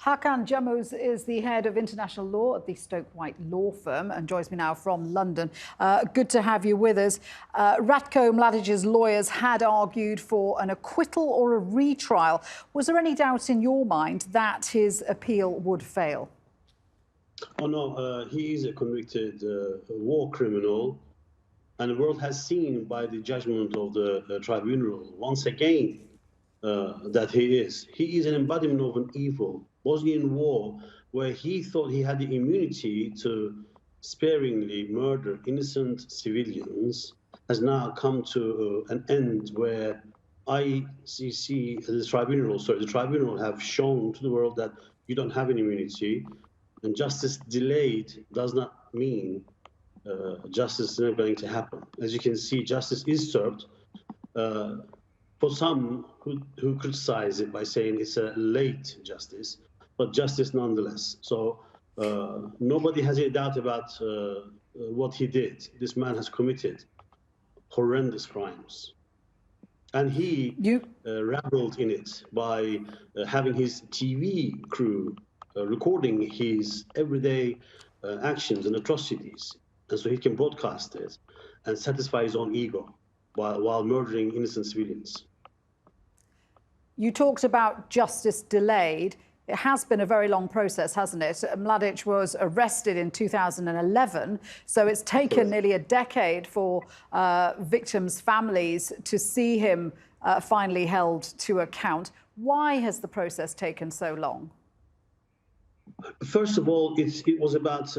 Hakan Camuz is the head of international law at the Stoke White law firm and joins me now from London. Good to have you with us. Ratko Mladic's lawyers had argued for an acquittal or a retrial. Was there any doubt in your mind that his appeal would fail? Oh no, he is a convicted war criminal, and the world has seen by the judgment of the tribunal once again that he is an embodiment of an evil Bosnian war, where he thought he had the immunity to sparingly murder innocent civilians, has now come to an end where the tribunal have shown to the world that you don't have an immunity, and justice delayed does not mean justice is not going to happen. As you can see, justice is served. For some who criticize it by saying it's a late justice, but justice nonetheless. So nobody has any doubt about what he did. This man has committed horrendous crimes. And he reveled in it by having his TV crew recording his everyday actions and atrocities. And so he can broadcast it and satisfy his own ego while murdering innocent civilians. You talked about justice delayed. It has been a very long process, hasn't it? Mladic was arrested in 2011, so it's taken nearly a decade for victims' families to see him finally held to account. Why has the process taken so long? First of all, it was about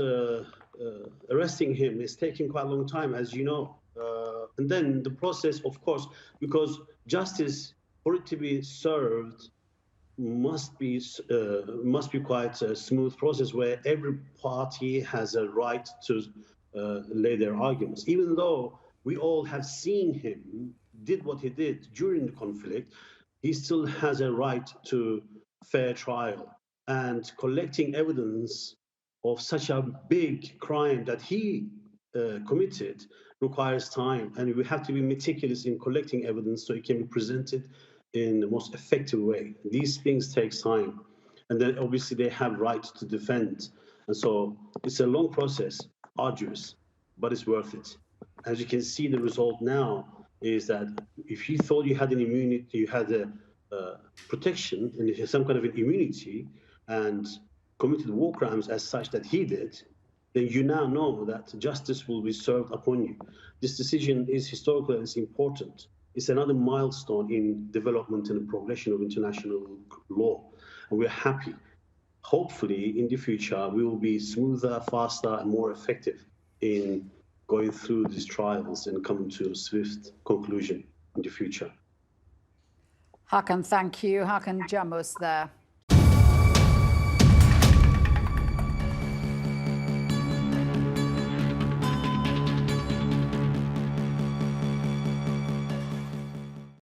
arresting him. It's taken quite a long time, as you know. And then the process, of course, because justice, for it to be served, must be quite a smooth process where every party has a right to lay their arguments. Even though we all have seen him did what he did during the conflict, he still has a right to fair trial. And collecting evidence of such a big crime that he committed requires time, and we have to be meticulous in collecting evidence so it can be presented in the most effective way. These things take time, and then obviously they have rights to defend, and so it's a long process, arduous, but it's worth it. As you can see, the result now is that if you thought you had an immunity, you had a protection, and if you have some kind of an immunity and committed war crimes as such that he did, then you now know that justice will be served upon you. This decision is historical and it's important. It's another milestone in development and progression of international law, and we're happy. Hopefully, in the future, we will be smoother, faster, and more effective in going through these trials and coming to a swift conclusion in the future. Hakan, thank you. Hakan Camuz there.